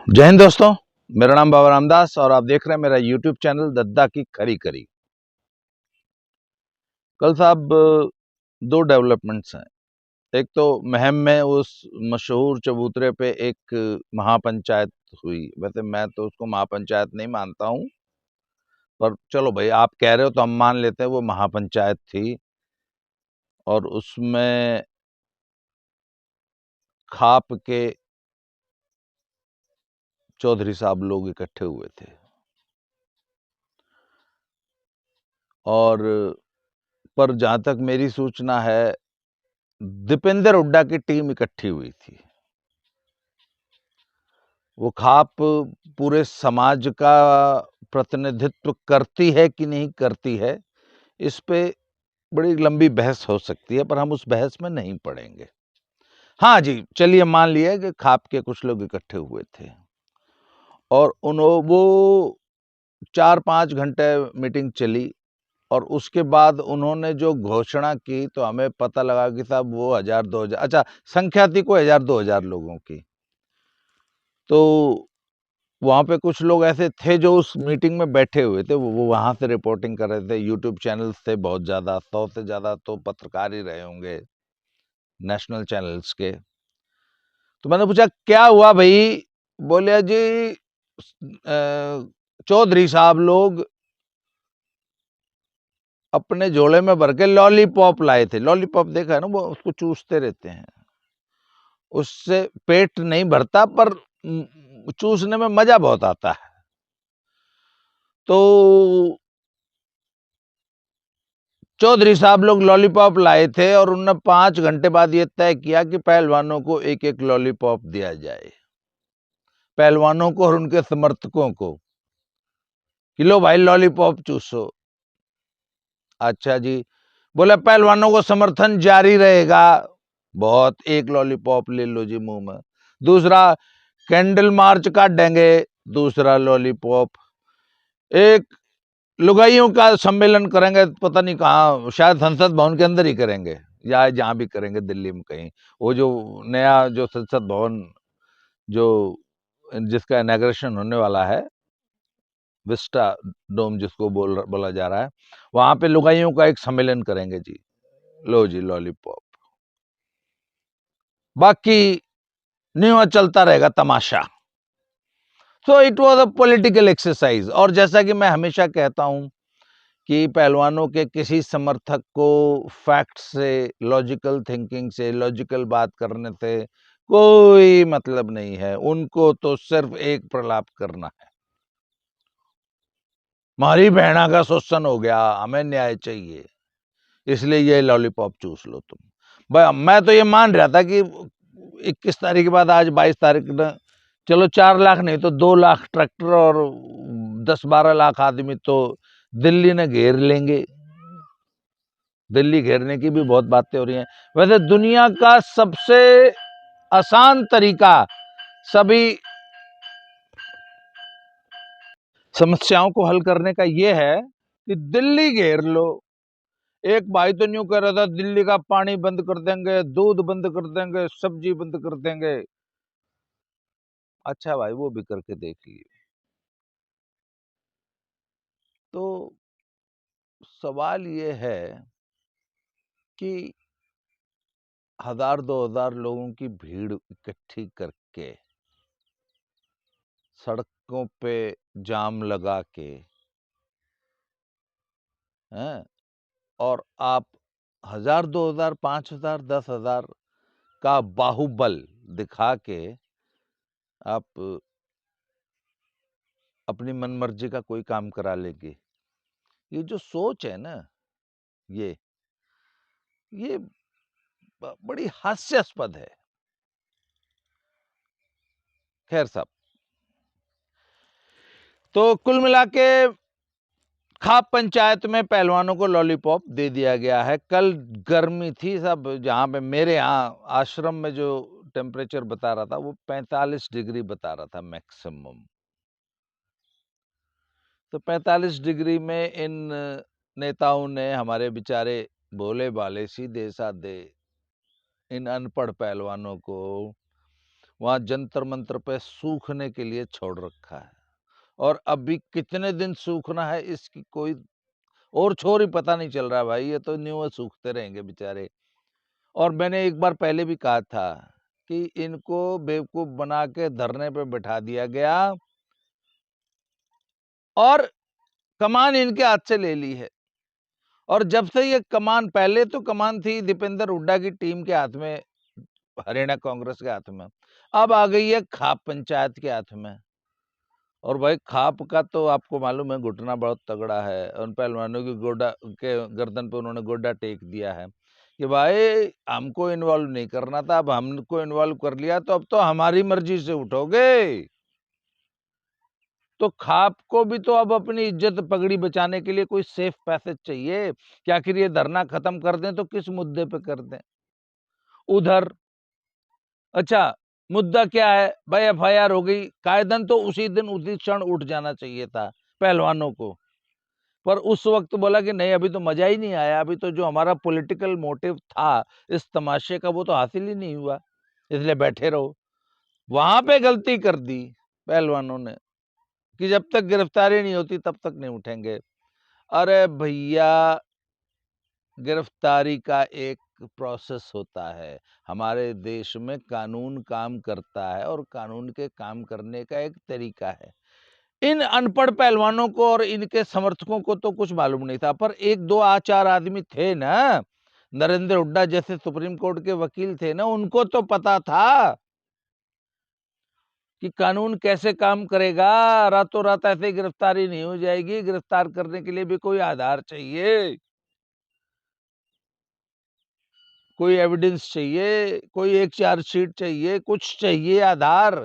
जय हिंद दोस्तों। मेरा नाम बाबा रामदास और आप देख रहे हैं मेरा यूट्यूब चैनल दद्दा की खरी खरी। कल साहब दो डेवलपमेंट्स हैं। एक तो महम में उस मशहूर चबूतरे पे एक महापंचायत हुई। वैसे मैं तो उसको महापंचायत नहीं मानता हूँ, पर चलो भाई आप कह रहे हो तो हम मान लेते हैं वो महापंचायत थी। और उसमें खाप के चौधरी साहब लोग इकट्ठे हुए थे और पर जहां तक मेरी सूचना है दीपेंद्र हुड्डा की टीम इकट्ठी हुई थी। वो खाप पूरे समाज का प्रतिनिधित्व करती है कि नहीं करती है, इस पे बड़ी लंबी बहस हो सकती है, पर हम उस बहस में नहीं पड़ेंगे। हाँ जी, चलिए मान लिया कि खाप के कुछ लोग इकट्ठे हुए थे और वो 4-5 घंटे मीटिंग चली और उसके बाद उन्होंने जो घोषणा की तो हमें पता लगा कि साहब वो 1000-2000, अच्छा संख्या थी कोई 1000-2000 लोगों की। तो वहाँ पे कुछ लोग ऐसे थे जो उस मीटिंग में बैठे हुए थे, वो वहाँ से रिपोर्टिंग कर रहे थे। यूट्यूब चैनल्स थे बहुत ज़्यादा, 100 से ज़्यादा तो पत्रकार ही रहे होंगे नेशनल चैनल्स के। तो मैंने पूछा क्या हुआ भाई? बोले जी चौधरी साहब लोग अपने झोले में भर के लॉलीपॉप लाए थे। लॉलीपॉप देखा है ना, वो उसको चूसते रहते हैं, उससे पेट नहीं भरता पर चूसने में मजा बहुत आता है। तो चौधरी साहब लोग लॉलीपॉप लाए थे और उन्होंने 5 घंटे बाद ये तय किया कि पहलवानों को एक एक लॉलीपॉप दिया जाए, पहलवानों को और उनके समर्थकों को, कि लो भाई लॉलीपॉप चूसो। अच्छा जी, बोले पहलवानों को समर्थन जारी रहेगा। बहुत, एक लॉलीपॉप ले लो जी मुंह में। दूसरा, कैंडल मार्च काटेंगे। दूसरा लॉलीपॉप। एक, लुगाइयों का सम्मेलन करेंगे, पता नहीं कहाँ, शायद संसद भवन के अंदर ही करेंगे या जहां भी करेंगे दिल्ली में कहीं। वो जो नया जो संसद भवन जो जिसका इनॉग्रेशन होने वाला है, विस्टा डोम जिसको बोला जा रहा है, वहां पे लुगाइयों का एक सम्मेलन करेंगे जी। लो जी लॉलीपॉप। बाकी न्यू चलता रहेगा तमाशा। So it was a political exercise. और जैसा कि मैं हमेशा कहता हूं कि पहलवानों के किसी समर्थक को फैक्ट से, लॉजिकल थिंकिंग से, लॉजिकल बात करने से कोई मतलब नहीं है। उनको तो सिर्फ एक प्रलाप करना है, हमारी बहना का शोषण हो गया, हमें न्याय चाहिए, इसलिए ये लॉलीपॉप चूस लो तुम। भाई मैं तो ये मान रहा था कि 21 तारीख के बाद, आज 22 तारीख न, चलो 4 लाख नहीं तो 2 लाख ट्रैक्टर और 10-12 लाख आदमी तो दिल्ली ने घेर लेंगे। दिल्ली घेरने की भी बहुत बातें हो रही हैं। वैसे दुनिया का सबसे आसान तरीका सभी समस्याओं को हल करने का यह है कि दिल्ली घेर लो। एक भाई तो न्यू कह रहा था दिल्ली का पानी बंद कर देंगे, दूध बंद कर देंगे, सब्जी बंद कर देंगे। अच्छा भाई, वो भी करके देख लिए। तो सवाल ये है कि 1000-2000 लोगों की भीड़ इकट्ठी करके सड़कों पे जाम लगा के हैं, और आप 1000-2000, 5000, 10,000 का बाहुबल दिखा के आप अपनी मनमर्जी का कोई काम करा लेंगे। ये जो सोच है ना, ये ये बड़ी हास्यास्पद है। खैर साहब, तो कुल मिला के खाप पंचायत में पहलवानों को लॉलीपॉप दे दिया गया है। कल गर्मी थी सब, जहां पे मेरे यहाँ आश्रम में जो टेम्परेचर बता रहा था वो 45 डिग्री बता रहा था मैक्सिमम। तो 45 डिग्री में इन नेताओं ने हमारे बेचारे भोले भाले सीधे साधे इन अनपढ़ पहलवानों को वहां जंतर मंतर पे सूखने के लिए छोड़ रखा है, और अभी कितने दिन सूखना है इसकी कोई और छोर ही पता नहीं चल रहा भाई। ये तो न्यू सूखते रहेंगे बेचारे। और मैंने एक बार पहले भी कहा था कि इनको बेवकूफ बना के धरने पे बैठा दिया गया और कमान इनके हाथ से ले ली है। और जब से ये कमान, पहले तो कमान थी दीपेंद्र हुड्डा की टीम के हाथ में, हरियाणा कांग्रेस के हाथ में, अब आ गई है खाप पंचायत के हाथ में। और भाई खाप का तो आपको मालूम है घुटना बहुत तगड़ा है। उन पहलवानों की गोडा के गर्दन पे उन्होंने गोडा टेक दिया है कि भाई हमको इन्वॉल्व नहीं करना था, अब हमको इन्वॉल्व कर लिया तो अब तो हमारी मर्जी से उठोगे। तो खाप को भी तो अब अपनी इज्जत पगड़ी बचाने के लिए कोई सेफ पैसेज चाहिए कि आखिर ये धरना खत्म कर दें तो किस मुद्दे पे कर दें। उधर अच्छा, मुद्दा क्या है भाई? एफआईआर हो गई, कायदन तो उसी दिन उसी क्षण उठ जाना चाहिए था पहलवानों को, पर उस वक्त बोला कि नहीं अभी तो मजा ही नहीं आया, अभी तो जो हमारा पॉलिटिकल मोटिव था इस तमाशे का वो तो हासिल ही नहीं हुआ, इसलिए बैठे रहो। वहां पे गलती कर दी पहलवानों ने कि जब तक गिरफ्तारी नहीं होती तब तक नहीं उठेंगे। अरे भैया, गिरफ्तारी का एक प्रोसेस होता है। हमारे देश में कानून काम करता है और कानून के काम करने का एक तरीका है। इन अनपढ़ पहलवानों को और इनके समर्थकों को तो कुछ मालूम नहीं था, पर एक दो चार आदमी थे ना, नरेंद्र हुड्डा जैसे सुप्रीम कोर्ट के वकील थे ना, उनको तो पता था कि कानून कैसे काम करेगा। रातों रात ऐसे गिरफ्तारी नहीं हो जाएगी, गिरफ्तार करने के लिए भी कोई आधार चाहिए, कोई एविडेंस चाहिए, कोई एक चार्जशीट चाहिए, कुछ चाहिए आधार।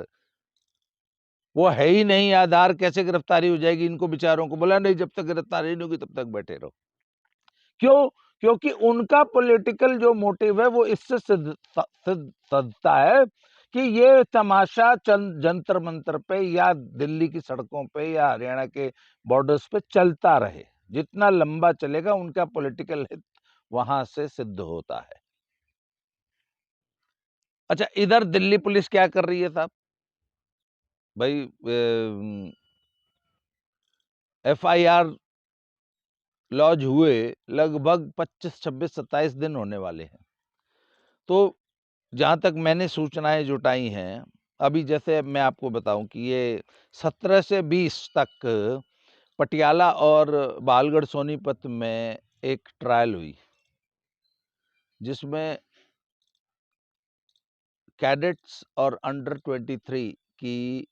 वो है ही नहीं आधार, कैसे गिरफ्तारी हो जाएगी? इनको बेचारों को बोला नहीं, जब तक गिरफ्तारी नहीं होगी तब तक बैठे रहो। क्यों? क्योंकि उनका पॉलिटिकल जो मोटिव है वो इससे सजता है कि ये तमाशा जंतर मंतर पे या दिल्ली की सड़कों पे या हरियाणा के बॉर्डर्स पे चलता रहे। जितना लंबा चलेगा उनका पॉलिटिकल हित वहां से सिद्ध होता है। अच्छा, इधर दिल्ली पुलिस क्या कर रही है साहब? भाई एफआईआर लॉन्च हुए लगभग 25, 26, 27 दिन होने वाले हैं। तो जहां तक मैंने सूचनाएं जुटाई हैं, अभी जैसे मैं आपको बताऊं कि ये 17 से 20 तक पटियाला और बालगढ़ सोनीपत में एक ट्रायल हुई, जिसमें कैडेट्स और अंडर 23 की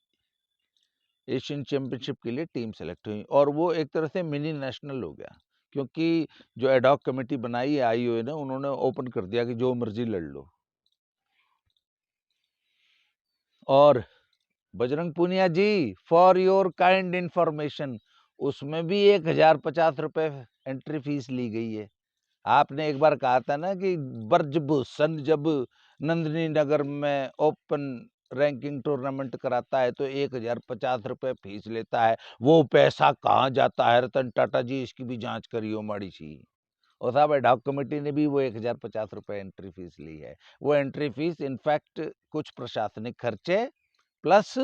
एशियन चैंपियनशिप के लिए टीम सेलेक्ट हुई, और वो एक तरह से मिनी नेशनल हो गया, क्योंकि जो एडॉक कमेटी बनाई है आईओए ने, उन्होंने ओपन कर दिया कि जो मर्जी लड़ लो। और बजरंग पुनिया जी, फॉर योर काइंड इंफॉर्मेशन, उसमें भी 1050 रुपए एंट्री फीस ली गई है। आपने एक बार कहा था ना कि ब्रजभूषण जब नंदिनी नगर में ओपन रैंकिंग टूर्नामेंट कराता है तो 1050 रुपए फीस लेता है। वो पैसा कहाँ जाता है? रतन टाटा जी, इसकी भी जांच करियो माड़ी सी। और साहब एडॉक कमेटी ने भी वो 1050 रुपए एंट्री फीस ली है। वो एंट्री फीस इनफैक्ट कुछ प्रशासनिक खर्चे प्लस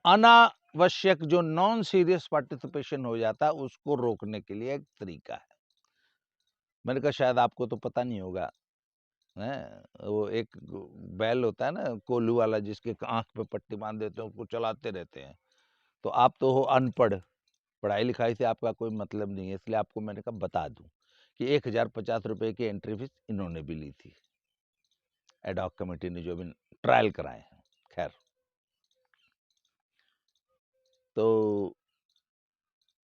अनावश्यक जो नॉन सीरियस पार्टिसिपेशन हो जाता है उसको रोकने के लिए एक तरीका है। मैंने कहा शायद आपको तो पता नहीं होगा, है? वो एक बैल होता है ना कोल्हू वाला, जिसके आंख पे पट्टी बांध देते हैं, उसको चलाते रहते हैं। तो आप तो हो अनपढ़, पढ़ाई लिखाई से आपका कोई मतलब नहीं है, इसलिए आपको मैंने कहा बता दूं कि 1050 रुपए की एंट्री फीस इन्होंने भी ली थी, एडॉक कमेटी ने जो भी ट्रायल कराए हैं। खैर, तो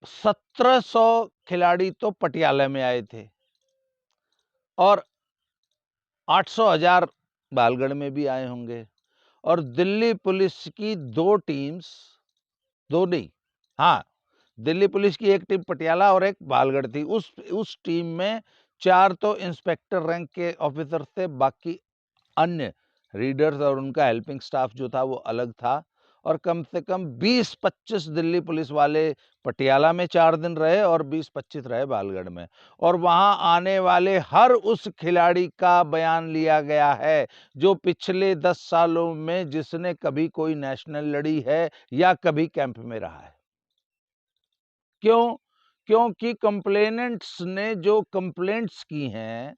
1700 खिलाड़ी तो पटियाला में आए थे और 800,000 बालगढ़ में भी आए होंगे। और दिल्ली पुलिस की दो टीम्स, दो नहीं, हाँ, दिल्ली पुलिस की एक टीम पटियाला और एक बालगढ़ थी। उस टीम में 4 तो इंस्पेक्टर रैंक के ऑफिसर थे, बाकी अन्य रीडर्स और उनका हेल्पिंग स्टाफ जो था वो अलग था। और कम से कम 20-25 दिल्ली पुलिस वाले पटियाला में 4 दिन रहे और 20-25 रहे बालगढ़ में, और वहां आने वाले हर उस खिलाड़ी का बयान लिया गया है जो पिछले 10 सालों में जिसने कभी कोई नेशनल लड़ी है या कभी कैंप में रहा है। क्यों? क्योंकि कंप्लेनेंट्स ने जो कंप्लेंट्स की हैं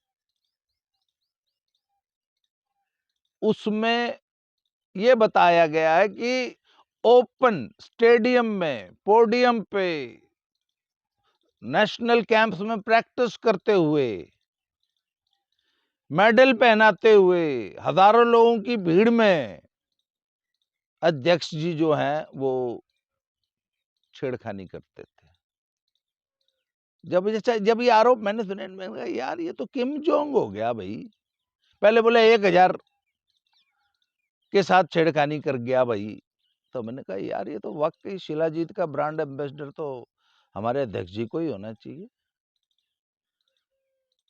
उसमें ये बताया गया है कि ओपन स्टेडियम में, पोडियम पे, नेशनल कैंप्स में प्रैक्टिस करते हुए, मेडल पहनाते हुए, हजारों लोगों की भीड़ में अध्यक्ष जी जो हैं वो छेड़खानी करते थे। जब ये आरोप मैंने सुने, मैंने कहा यार ये तो किम जोंग हो गया भाई। पहले बोले 1000 के साथ छेड़खानी कर गया भाई। तो मैंने कहा यार ये तो वाकई शिलाजीत का ब्रांड एम्बेसडर तो हमारे अध्यक्ष जी को ही होना चाहिए।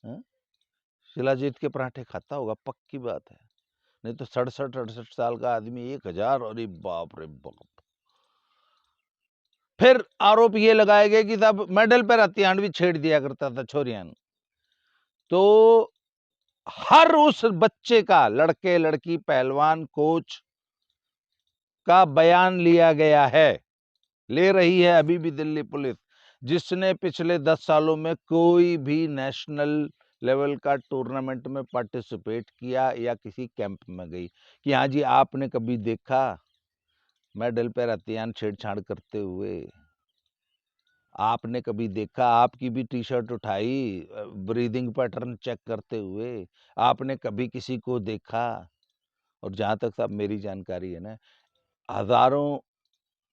है? शिलाजीत के पराठे खाता होगा, पक्की बात है। नहीं तो 67-68 साल का आदमी 1000, अरे बाप रे बाप। फिर आरोप ये लगाए गए कि साहब मेडल पर हथियार भी छेड़ दिया करता था छोरियान। तो हर उस बच्चे का, लड़के लड़की, पहलवान, कोच का बयान लिया गया है, ले रही है अभी भी दिल्ली पुलिस, जिसने पिछले 10 सालों में कोई भी नेशनल लेवल का टूर्नामेंट में पार्टिसिपेट किया या किसी कैंप में गई। कि हाँ जी आपने कभी देखा मेडल पर हथियार छेड़छाड़ करते हुए? आपने कभी देखा, आपकी भी टी शर्ट उठाई ब्रीदिंग पैटर्न चेक करते हुए? आपने कभी किसी को देखा? और जहां तक साहब मेरी जानकारी है ना, हजारों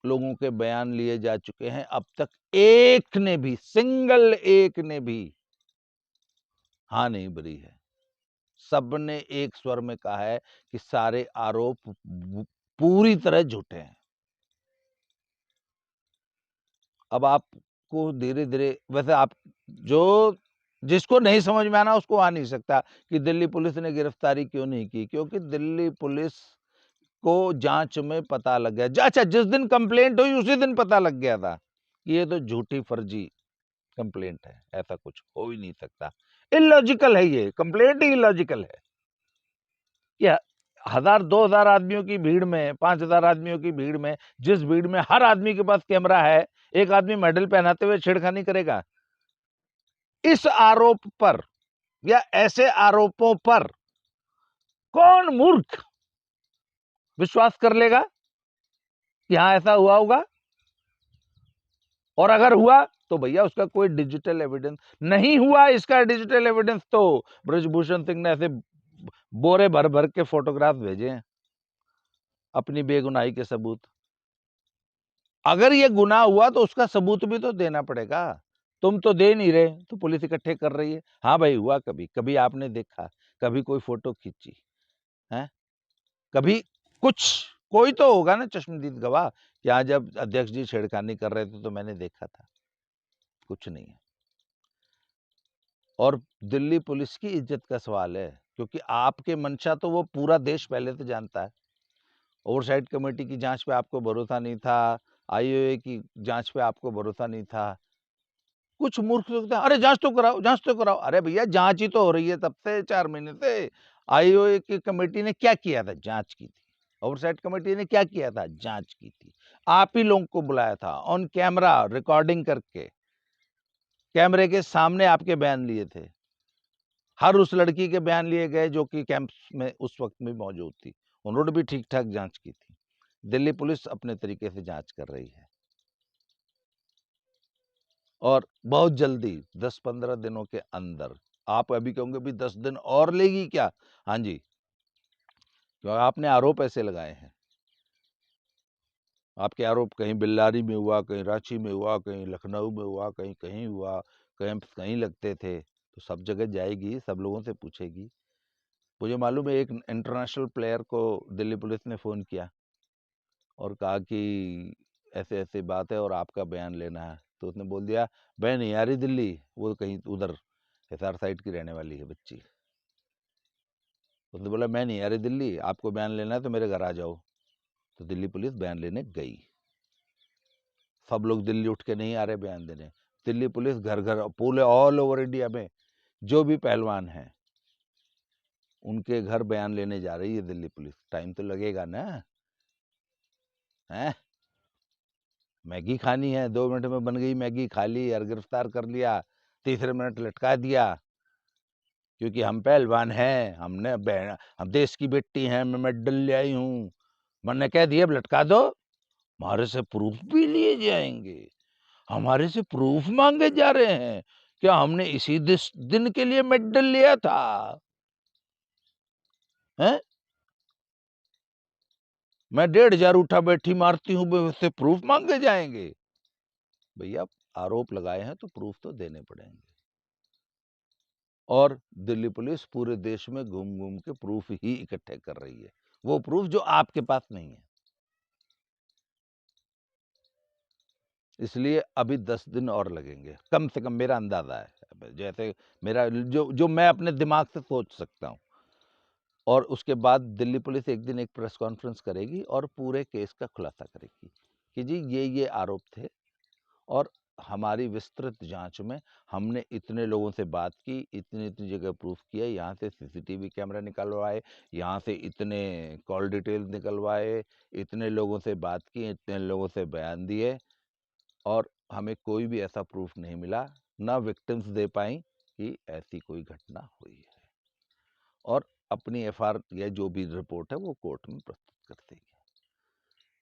लोगों के बयान लिए जा चुके हैं, अब तक एक ने भी, सिंगल एक ने भी हाँ नहीं भरी है। सबने एक स्वर में कहा है कि सारे आरोप पूरी तरह झूठे हैं। अब आपको धीरे धीरे, वैसे आप जो जिसको नहीं समझ में आना उसको आ नहीं सकता कि दिल्ली पुलिस ने गिरफ्तारी क्यों नहीं की, क्योंकि दिल्ली पुलिस को जांच में पता लग गया। अच्छा, जिस दिन कंप्लेंट हुई उसी दिन पता लग गया था कि ये तो झूठी फर्जी कंप्लेंट है, ऐसा कुछ हो ही नहीं सकता। इलॉजिकल है, ये कंप्लेंट ही इलॉजिकल है। क्या 1000-2000 आदमियों की भीड़ में, 5000 आदमियों की भीड़ में, जिस भीड़ में हर आदमी के पास कैमरा है, एक आदमी मेडल पहनाते हुए छेड़खानी करेगा? इस आरोप पर या ऐसे आरोपों पर कौन मूर्ख विश्वास कर लेगा कि हाँ ऐसा हुआ होगा? और अगर हुआ तो भैया उसका कोई डिजिटल एविडेंस नहीं हुआ। इसका डिजिटल एविडेंस तो ब्रजभूषण सिंह ने ऐसे बोरे भर भर के फोटोग्राफ भेजे हैं, अपनी बेगुनाही के सबूत। अगर ये गुनाह हुआ तो उसका सबूत भी तो देना पड़ेगा। तुम तो दे नहीं रहे, तो पुलिस इकट्ठे कर रही है। हाँ भाई हुआ, कभी कभी आपने देखा, कभी कोई फोटो खींची है, कभी कुछ, कोई तो होगा ना चश्मदीद गवाह कि हाँ जब अध्यक्ष जी छेड़खानी कर रहे थे तो मैंने देखा था। कुछ नहीं है। और दिल्ली पुलिस की इज्जत का सवाल है, क्योंकि आपके मंशा तो वो पूरा देश पहले से जानता है। ओवरसाइट कमेटी की जांच पे आपको भरोसा नहीं था, आईओए की जांच पे आपको भरोसा नहीं था। कुछ मूर्ख लोग थे, अरे जांच तो कराओ, जांच तो कराओ। अरे भैया जांच ही तो हो रही है तब से 4 महीने से। आईओए की कमेटी ने क्या किया था? जांच की थी। ओवरसाइट कमेटी ने क्या किया था? जांच की थी। आप ही लोगों को बुलाया था, ऑन कैमरा रिकॉर्डिंग करके, कैमरे के सामने आपके बयान लिए थे। हर उस लड़की के बयान लिए गए जो कि कैंप में उस वक्त में मौजूद थी। उन्होंने भी ठीक ठाक जांच की थी। दिल्ली पुलिस अपने तरीके से जांच कर रही है और बहुत जल्दी 10-15 दिनों के अंदर, आप अभी कहोगे भी 10 दिन और लेगी क्या? हाँ जी, क्योंकि आपने आरोप ऐसे लगाए हैं। आपके आरोप कहीं बिल्लारी में हुआ, कहीं रांची में हुआ, कहीं लखनऊ में हुआ, कहीं कहीं हुआ, कैंप कहीं लगते थे, तो सब जगह जाएगी, सब लोगों से पूछेगी। मुझे मालूम है एक इंटरनेशनल प्लेयर को दिल्ली पुलिस ने फ़ोन किया और कहा कि ऐसे ऐसे बात है और आपका बयान लेना है। तो उसने बोल दिया मैं नहीं आ रही दिल्ली, वो कहीं उधर हिसार साइड की रहने वाली है बच्ची। उसने बोला मैं नहीं आ रही दिल्ली, आपको बयान लेना है तो मेरे घर आ जाओ। तो दिल्ली पुलिस बयान लेने गई। सब लोग दिल्ली उठ के नहीं आ रहे बयान देने। दिल्ली पुलिस घर घर, पूरे ऑल ओवर इंडिया में जो भी पहलवान हैं उनके घर बयान लेने जा रही है दिल्ली पुलिस। टाइम तो लगेगा ना, हैं? मैगी खानी है, 2 मिनट में बन गई मैगी, खा ली और गिरफ्तार कर लिया, तीसरे मिनट लटका दिया। क्योंकि हम पहलवान हैं, हमने हम देश की बेटी हैं, मैं मेडल ले आई हूँ, मैंने कह दिया अब लटका दो। हमारे से प्रूफ भी लिए जाएंगे, हमारे से प्रूफ मांगे जा रहे हैं, क्या हमने इसी दिन के लिए मेडल लिया था? हैं? मैं 1,500 उठा बैठी मारती हूँ, उससे प्रूफ मांगे जाएंगे? भैया आरोप लगाए हैं तो प्रूफ तो देने पड़ेंगे। और दिल्ली पुलिस पूरे देश में घूम घूम के प्रूफ ही इकट्ठे कर रही है, वो प्रूफ जो आपके पास नहीं है। इसलिए अभी 10 दिन और लगेंगे कम से कम, मेरा अंदाजा है, जैसे मेरा जो मैं अपने दिमाग से सोच सकता हूँ। और उसके बाद दिल्ली पुलिस एक दिन एक प्रेस कॉन्फ्रेंस करेगी और पूरे केस का खुलासा करेगी कि जी ये आरोप थे, और हमारी विस्तृत जांच में हमने इतने लोगों से बात की, इतनी इतनी जगह प्रूफ किया, यहाँ से सीसीटीवी कैमरा निकलवाए, यहाँ से इतने कॉल डिटेल निकलवाए, इतने लोगों से बात की, इतने लोगों से बयान दिए, और हमें कोई भी ऐसा प्रूफ नहीं मिला, ना विक्टिम्स दे पाई कि ऐसी कोई घटना हुई है। और अपनी एफआईआर या जो भी रिपोर्ट है वो कोर्ट में प्रस्तुत कर देगी।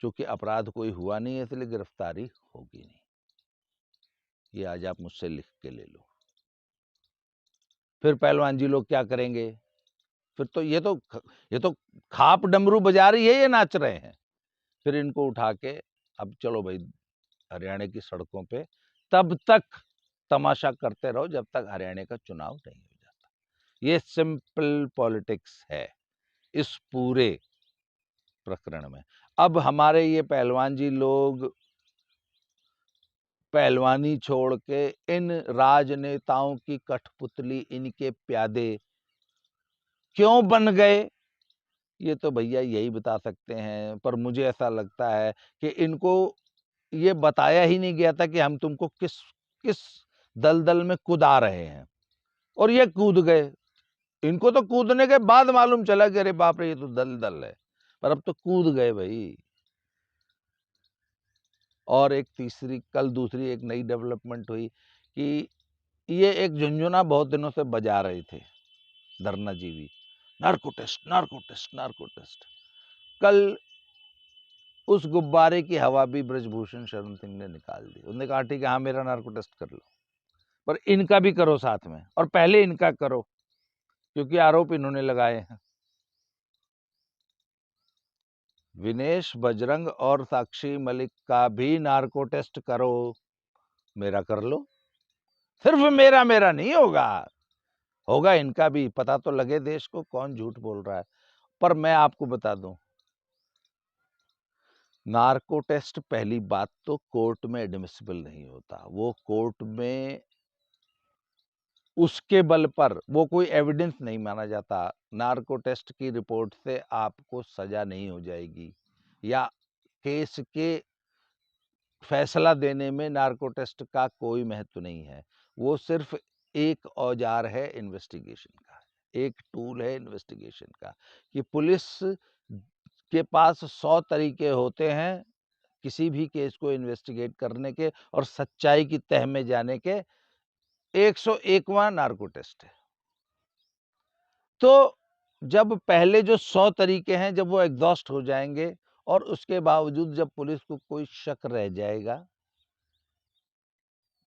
क्योंकि अपराध कोई हुआ नहीं है, इसलिए गिरफ्तारी होगी नहीं। ये आज आप मुझसे लिख के ले लो। फिर पहलवान जी लोग क्या करेंगे? फिर तो ये तो खाप डमरू बजा रही है, ये नाच रहे हैं। फिर इनको उठा के अब चलो भाई हरियाणा की सड़कों पे, तब तक तमाशा करते रहो जब तक हरियाणा का चुनाव नहीं हो जाता। ये सिंपल पॉलिटिक्स है इस पूरे प्रकरण में। अब हमारे ये पहलवान जी लोग पहलवानी छोड़ के इन राजनेताओं की कठपुतली, इनके प्यादे क्यों बन गए, ये तो भैया यही बता सकते हैं। पर मुझे ऐसा लगता है कि इनको ये बताया ही नहीं गया था कि हम तुमको किस किस दलदल में कूदा रहे हैं, और ये कूद गए। इनको तो कूदने के बाद मालूम चला कि अरे बाप रे ये तो दलदल है, पर अब तो कूद गए भाई। और एक तीसरी, कल दूसरी एक नई डेवलपमेंट हुई कि ये एक झुनझुना बहुत दिनों से बजा रहे थे धरना जीवी, narco test, narco test, narco test. कल उस गुब्बारे की हवा भी ब्रजभूषण शरण सिंह ने निकाल दी। उन्होंने कहा ठीक है, हाँ मेरा नार्को टेस्ट कर लो, पर इनका भी करो साथ में, और पहले इनका करो क्योंकि आरोप इन्होंने लगाए हैं। विनेश, बजरंग और साक्षी मलिक का भी नार्को टेस्ट करो, मेरा कर लो। सिर्फ मेरा मेरा नहीं होगा, होगा इनका भी, पता तो लगे देश को कौन झूठ बोल रहा है। पर मैं आपको बता दूं, नार्को टेस्ट पहली बात तो कोर्ट में एडमिसिबल नहीं होता। वो कोर्ट में उसके बल पर वो कोई एविडेंस नहीं माना जाता। नार्को टेस्ट की रिपोर्ट से आपको सजा नहीं हो जाएगी, या केस के फैसला देने में नार्को टेस्ट का कोई महत्व नहीं है। वो सिर्फ एक औजार है इन्वेस्टिगेशन का, एक टूल है इन्वेस्टिगेशन का, कि पुलिस के पास 100 तरीके होते हैं किसी भी केस को इन्वेस्टिगेट करने के और सच्चाई की तह में जाने के। 101वां नार्को टेस्ट है। तो जब पहले जो 100 तरीके हैं जब वो एग्जॉस्ट हो जाएंगे, और उसके बावजूद जब पुलिस को कोई शक रह जाएगा,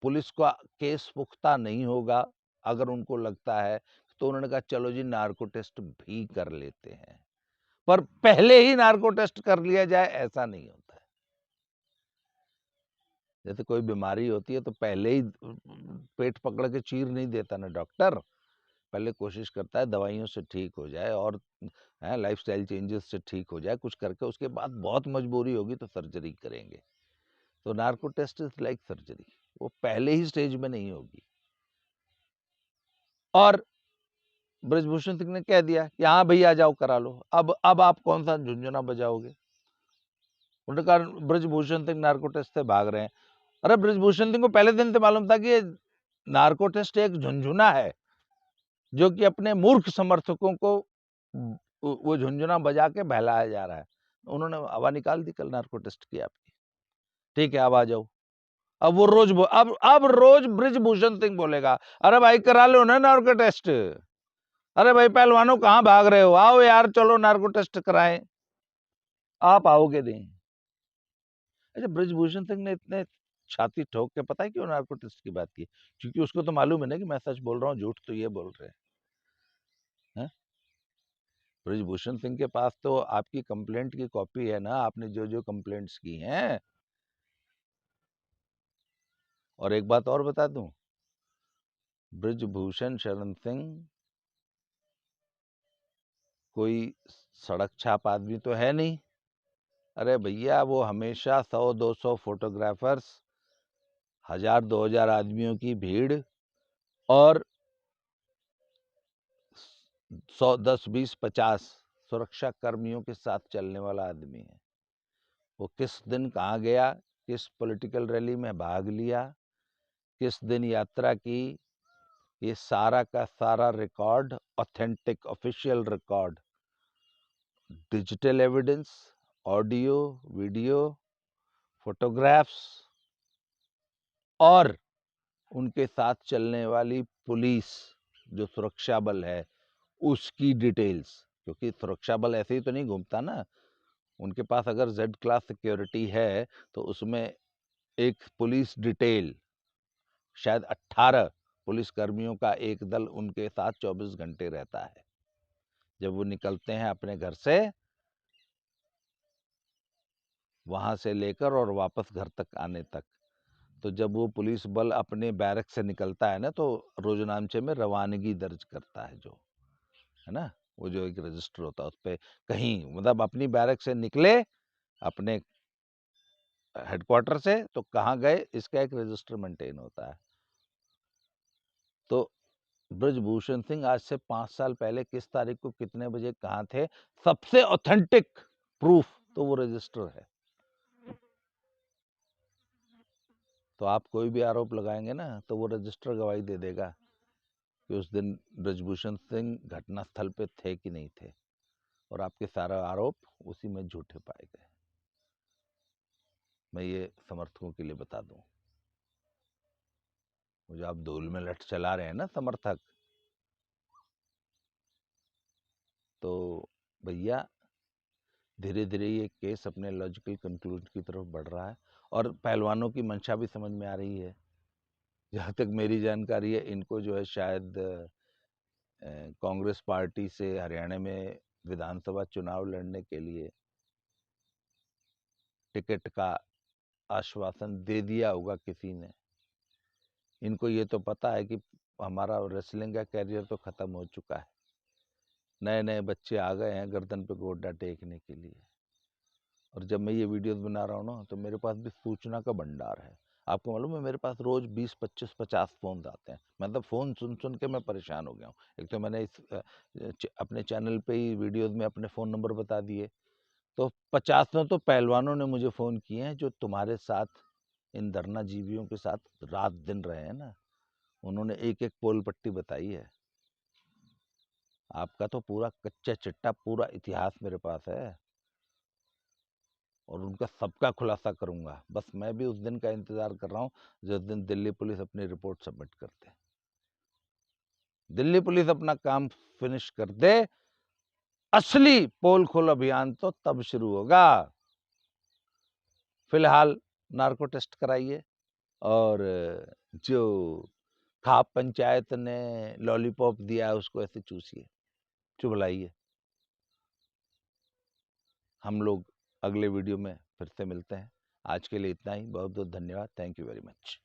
पुलिस का केस पुख्ता नहीं होगा, अगर उनको लगता है, तो उन्होंने कहा चलो जी नार्को टेस्ट भी कर लेते हैं। पर पहले ही नार्को टेस्ट कर लिया जाए ऐसा नहीं होता है। जैसे कोई बीमारी होती है तो पहले ही पेट पकड़ के चीर नहीं देता ना डॉक्टर, पहले कोशिश करता है दवाइयों से ठीक हो जाए, और लाइफस्टाइल चेंजेस से ठीक हो जाए, कुछ करके उसके बाद बहुत मजबूरी होगी तो सर्जरी करेंगे। तो narco test is like surgery, वो पहले ही स्टेज में नहीं होगी। और ब्रजभूषण सिंह ने कह दिया कि हाँ भैया आ जाओ करा लो। अब आप कौन सा झुंझुना बजाओगे? उन्होंने कहा ब्रजभूषण सिंह नार्को टेस्ट से भाग रहे हैं। अरे ब्रजभूषण सिंह को पहले दिन से मालूम था कि ये नार्को टेस्ट एक झुंझुना है, जो कि अपने मूर्ख समर्थकों को वो झुंझुना बजा के बहलाया जा रहा है। उन्होंने हवा निकाल दी कल नार्को टेस्ट की आपकी। ठीक है, अब आ जाओ। अब वो रोज अब रोज ब्रजभूषण सिंह बोलेगा, अरे भाई करा लो ना नार्को टेस्ट, अरे भाई पहलवानों कहाँ भाग रहे हो, आओ यार चलो नार्को टेस्ट कराएं। आप आओगे नहीं। अच्छा, ब्रजभूषण सिंह ने इतने छाती ठोक के पता है क्यों नार्को टेस्ट की बात की? क्योंकि उसको तो मालूम है ना कि मैं सच बोल रहा हूँ, झूठ तो ये बोल रहे हैं। ब्रजभूषण सिंह के पास तो आपकी कंप्लेंट की कॉपी है ना, आपने जो जो कंप्लेंट्स की हैं। और एक बात और बता दूं, ब्रजभूषण शरण सिंह कोई सड़क छाप आदमी तो है नहीं। अरे भैया, वो हमेशा 100-200 फोटोग्राफर्स, 1000-2000 आदमियों की भीड़ और 100, 10, 20, 50 सुरक्षा कर्मियों के साथ चलने वाला आदमी है। वो किस दिन कहाँ गया, किस पॉलिटिकल रैली में भाग लिया, किस दिन यात्रा की, ये सारा का सारा record, authentic official record, digital evidence, audio, video, photographs और उनके साथ चलने वाली पुलिस, जो सुरक्षा बल है, उसकी डिटेल्स। क्योंकि सुरक्षा बल ऐसे ही तो नहीं घूमता ना, उनके पास अगर जेड क्लास सिक्योरिटी है तो उसमें एक पुलिस डिटेल, शायद 18 पुलिस कर्मियों का एक दल उनके साथ 24 घंटे रहता है। जब वो निकलते हैं अपने घर से, वहां से लेकर और वापस घर तक आने तक, तो जब वो पुलिस बल अपने बैरक से निकलता है ना, तो रोजनामचे में रवानगी दर्ज करता है, जो है ना, वो जो एक रजिस्टर होता है उस पर कहीं, मतलब अपनी बैरक से निकले अपने हेडक्वार्टर से तो कहाँ गए, इसका एक रजिस्टर मेंटेन होता है। तो ब्रजभूषण सिंह आज से 5 साल पहले किस तारीख को कितने बजे कहाँ थे, सबसे ऑथेंटिक प्रूफ तो वो रजिस्टर है। तो आप कोई भी आरोप लगाएंगे ना, तो वो रजिस्टर गवाही दे देगा कि उस दिन ब्रजभूषण सिंह घटनास्थल पे थे कि नहीं थे, और आपके सारा आरोप उसी में झूठे पाए गए। मैं ये समर्थकों के लिए बता दूं, जो आप धूल में लट चला रहे हैं ना समर्थक, तो भैया धीरे धीरे ये केस अपने लॉजिकल कंक्लूजन की तरफ बढ़ रहा है, और पहलवानों की मंशा भी समझ में आ रही है। जहाँ तक मेरी जानकारी है, इनको जो है शायद कांग्रेस पार्टी से हरियाणा में विधानसभा चुनाव लड़ने के लिए टिकट का आश्वासन दे दिया होगा किसी ने। इनको ये तो पता है कि हमारा रेसलिंग का कैरियर तो खत्म हो चुका है, नए नए बच्चे आ गए हैं गर्दन पे गोड्डा टेकने के लिए। और जब मैं ये वीडियोस बना रहा हूँ ना, तो मेरे पास भी सूचना का भंडार है। आपको मालूम है, मेरे पास रोज 20, 25, 50 फोन आते हैं। मतलब फोन सुन सुन के मैं परेशान हो गया हूँ। एक तो मैंने अपने चैनल पे ही वीडियोस में अपने फ़ोन नंबर बता दिए, तो 50 तो पहलवानों ने मुझे फ़ोन किए हैं, जो तुम्हारे साथ, इन धरना जीवियों के साथ रात दिन रहे हैं ना। उन्होंने एक एक पोल पट्टी बताई है। आपका तो पूरा कच्चा चिट्टा, पूरा इतिहास मेरे पास है, और उनका सबका खुलासा करूंगा। बस मैं भी उस दिन का इंतजार कर रहा हूँ जिस दिन दिल्ली पुलिस अपनी रिपोर्ट सबमिट करते। दिल्ली पुलिस अपना काम फिनिश कर दे, असली पोल खोल अभियान तो तब शुरू होगा। फिलहाल नार्को टेस्ट कराइए, और जो खाप पंचायत ने लॉलीपॉप दिया है उसको ऐसे चूसिए, चुभलाइए। हम लोग अगले वीडियो में फिर से मिलते हैं। आज के लिए इतना ही। बहुत बहुत धन्यवाद। Thank you very much.